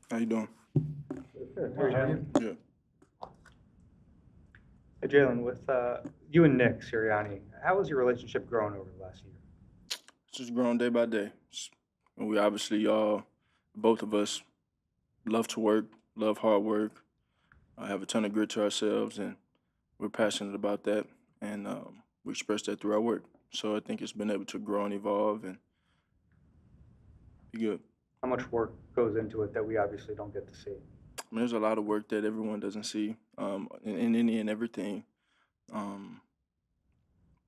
How you doing? Good. How are you? Yeah. Hey, Jalen, with you and Nick Sirianni, how has your relationship grown over the last year? It's just growing day by day. And we obviously all, both of us, love to work, love hard work. I have a ton of grit to ourselves, and we're passionate about that. And we express that through our work. So I think it's been able to grow and evolve and be good. How much work goes into it that we obviously don't get to see? I mean, there's a lot of work that everyone doesn't see in any and everything. Um,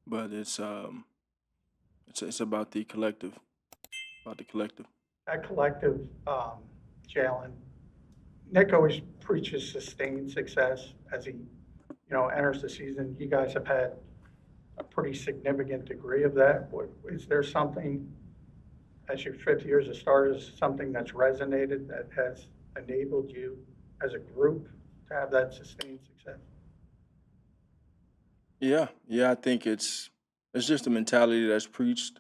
but it's about the collective, about the collective. That collective, Jalen, Nick always preaches sustained success as he, enters the season. You guys have had a pretty significant degree of that. Is there something, as your fifth year as a starter, is something that's resonated that has enabled you as a group to have that sustained success? Yeah. I think it's just a mentality that's preached,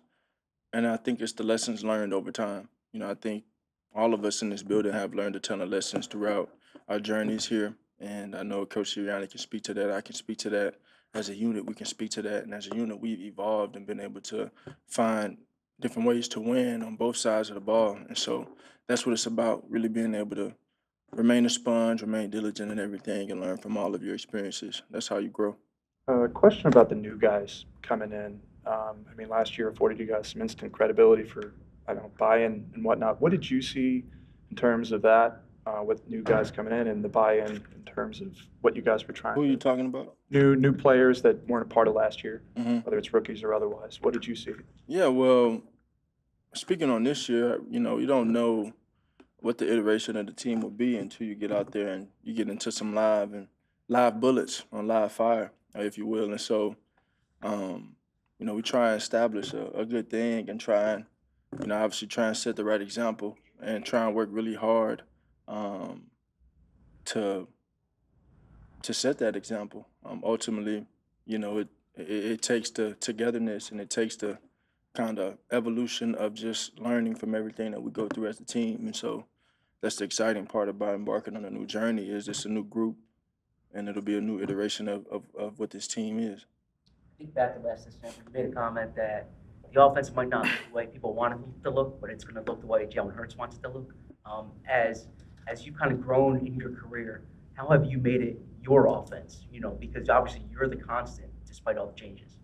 and I think it's the lessons learned over time. I think all of us in this building have learned a ton of lessons throughout our journeys here, and I know Coach Sirianni can speak to that. I can speak to that. As a unit, we can speak to that, and as a unit, we've evolved and been able to find different ways to win on both sides of the ball, and so that's what it's about. Really being able to remain a sponge, remain diligent in everything, and learn from all of your experiences. That's how you grow. Question about the new guys coming in. I mean, last year afforded you guys some instant credibility for, I don't know, buy-in and whatnot. What did you see in terms of that with new guys coming in and the buy-in in terms of what you guys were trying Who are you to talking about? new players that weren't a part of last year, Hmm. whether it's rookies or otherwise? What did you see? Yeah, well, speaking on this year, you don't know what the iteration of the team will be until you get out there and you get into some live bullets on live fire, if you will. And so, um, we try and establish a good thing and try and, obviously try and set the right example and try and work really hard um, to set that example. Ultimately, it takes the togetherness and it takes the kind of evolution of just learning from everything that we go through as a team. And so that's the exciting part about embarking on a new journey is it's a new group and it'll be a new iteration of what this team is. Think back to last December, you made a comment that the offense might not look the way people want it to look, but it's going to look the way Jalen Hurts wants it to look. As you've kind of grown in your career, how have you made it your offense? Because obviously you're the constant despite all the changes.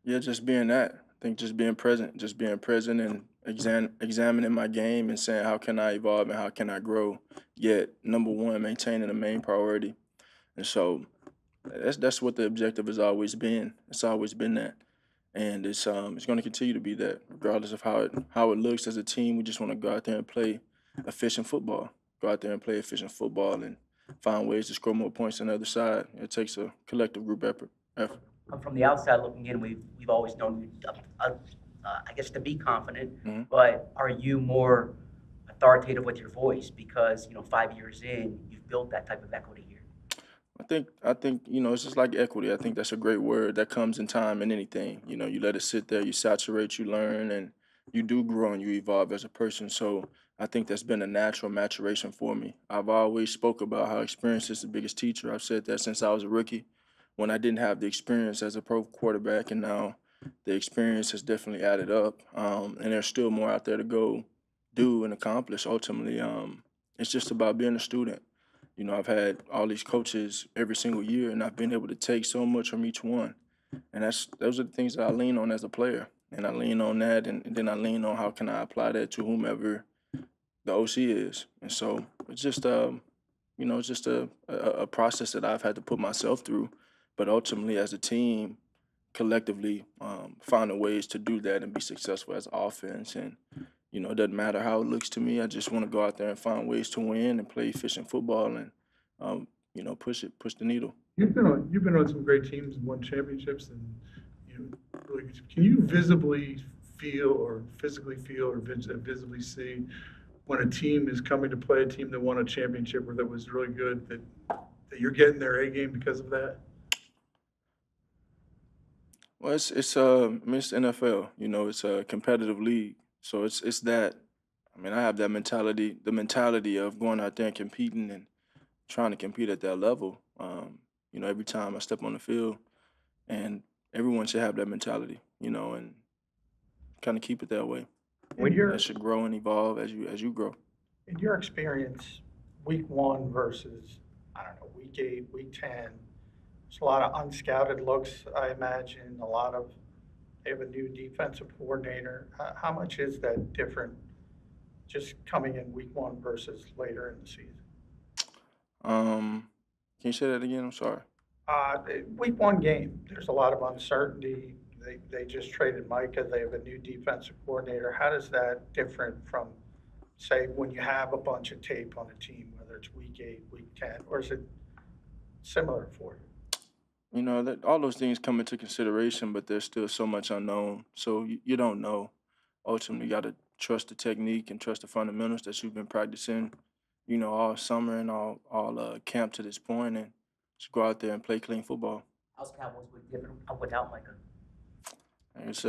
Yeah, just being that. I think just being present and examining my game and saying how can I evolve and how can I grow. Yet number one, maintaining the main priority. And so that's what the objective has always been. It's always been that, and it's going to continue to be that, regardless of how it looks as a team. We just want to go out there and play efficient football. Go out there and play efficient football and find ways to score more points on the other side. It takes a collective group effort. From the outside looking in, we've always known you, I guess, to be confident. Hmm. But are you more authoritative with your voice because 5 years in, you've built that type of equity here? I think it's just like equity. I think that's a great word that comes in time in anything. You let it sit there, you saturate, you learn, and you do grow and you evolve as a person. So I think that's been a natural maturation for me. I've always spoke about how experience is the biggest teacher. I've said that since I was a rookie, when I didn't have the experience as a pro quarterback, and now the experience has definitely added up. And there's still more out there to go do and accomplish. Ultimately, it's just about being a student. I've had all these coaches every single year, and I've been able to take so much from each one. And those are the things that I lean on as a player. And I lean on that, and then I lean on how can I apply that to whomever the OC is. And so it's just a process that I've had to put myself through. But ultimately, as a team, collectively, finding ways to do that and be successful as offense. And it doesn't matter how it looks to me. I just want to go out there and find ways to win and play efficient football and push the needle. You've been on some great teams and won championships, and really, can you visibly feel or physically feel or visibly see when a team is coming to play a team that won a championship or that was really good that you're getting their A game because of that? Well, it's it's the NFL. It's a competitive league, so it's that. I mean, I have that mentality, the mentality of going out there and competing and trying to compete at that level. Every time I step on the field, and everyone should have that mentality, and kind of keep it that way. In That your, should grow and evolve as you grow. in your experience, week one versus, I don't know, week 8, week 10, there's a lot of unscouted looks, I imagine, they have a new defensive coordinator. How much is that different just coming in week one versus later in the season? Um, can you say that again? I'm sorry. Week one game, there's a lot of uncertainty. They just traded Micah. They have a new defensive coordinator. How does that different from, say, when you have a bunch of tape on a team, whether it's week 8, week 10, or is it similar for you? That all those things come into consideration, but there's still so much unknown. So you don't know. Ultimately, you got to trust the technique and trust the fundamentals that you've been practicing, all summer and all camp to this point, and just go out there and play clean football. How's Cowboys with different without Micah? And it's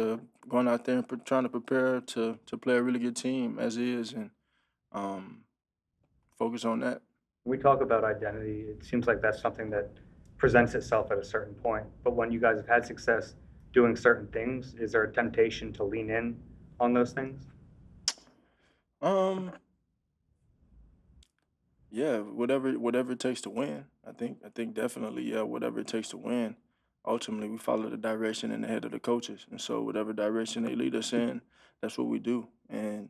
going out there and trying to prepare to play a really good team as is, and um, focus on that. We talk about identity. It seems like that's something that presents itself at a certain point. But when you guys have had success doing certain things, is there a temptation to lean in on those things? Um, yeah, whatever it takes to win. I think definitely, yeah, whatever it takes to win. Ultimately, we follow the direction and the head of the coaches, and so whatever direction they lead us in, that's what we do, and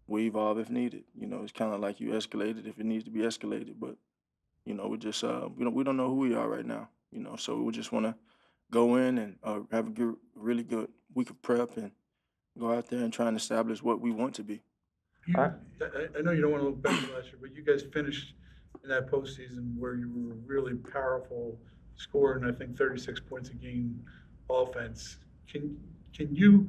we evolve if needed. It's kind of like you escalate it if it needs to be escalated, but we just we don't know who we are right now. So we just want to go in and have a really good week of prep and go out there and try and establish what we want to be. You, Alright. I know you don't want to look back to last year, but you guys finished in that postseason where you were really powerful, scoring, I think, 36 points a game offense. Can you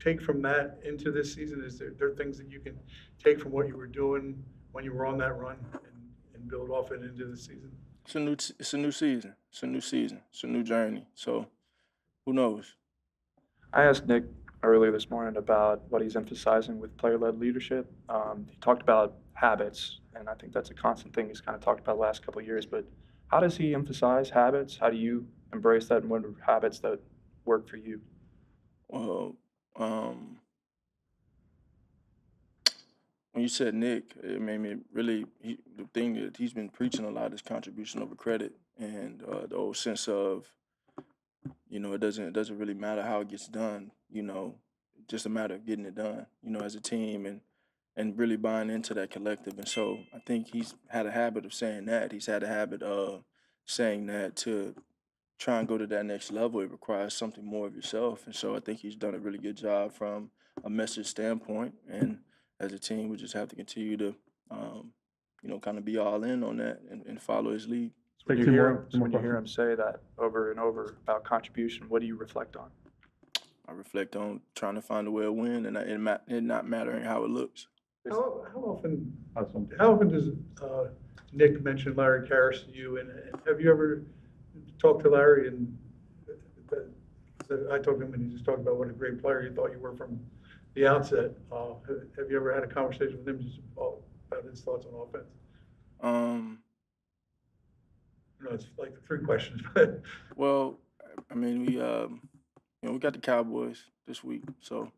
take from that into this season? Is there things that you can take from what you were doing when you were on that run and build off it into the season? It's a new season. It's a new season. It's a new journey. So who knows? I asked Nick earlier this morning about what he's emphasizing with player-led leadership. He talked about habits, and I think that's a constant thing he's kind of talked about the last couple of years. But how does he emphasize habits? How do you embrace that, and what are habits that work for you? Well, when you said Nick, it made me really the thing that he's been preaching a lot is contribution over credit, and the old sense of it doesn't really matter how it gets done. Just a matter of getting it done. As a team and really buying into that collective. And so I think he's had a habit of saying that. He's had a habit of saying that to try and go to that next level, it requires something more of yourself. And so I think he's done a really good job from a message standpoint. And as a team, we just have to continue to, kind of be all in on that and follow his lead. When you hear him say that over and over about contribution, what do you reflect on? I reflect on trying to find a way to win and not mattering how it looks. How often does Nick mention Larry Karras to you? And have you ever talked to Larry? And I talked to him, and he just talked about what a great player he thought you were from the outset. Have you ever had a conversation with him just about his thoughts on offense? It's like 3 questions, but Well, I mean, we got the Cowboys this week, so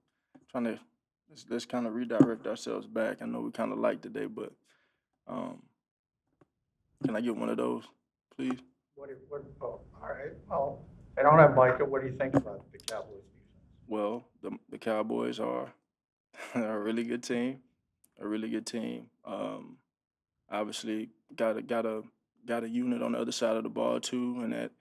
trying to let's kind of redirect ourselves back. I know we kind of light today, but um, can I get one of those, please? All right. Well, they don't have Micah. What do you think about the Cowboys defense? Well, the Cowboys are a really good team, a really good team. Obviously, got a unit on the other side of the ball too, and that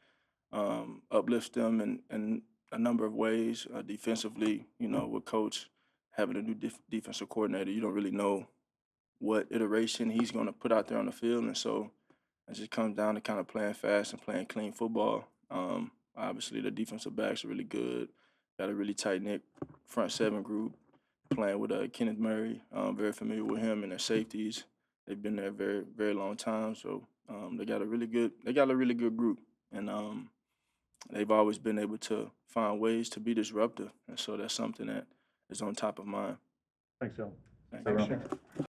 uplifts them in a number of ways. Defensively, with coach having a new defensive coordinator, you don't really know what iteration he's going to put out there on the field, and so it just comes down to kind of playing fast and playing clean football. Obviously, the defensive backs are really good. Got a really tight knit front seven group. Playing with Kenneth Murray, very familiar with him and their safeties. They've been there a very very long time, so they got a really good group, and they've always been able to find ways to be disruptive, and so that's something that is on top of mind. Thanks, Jalen. Thank you. Thanks, Jim.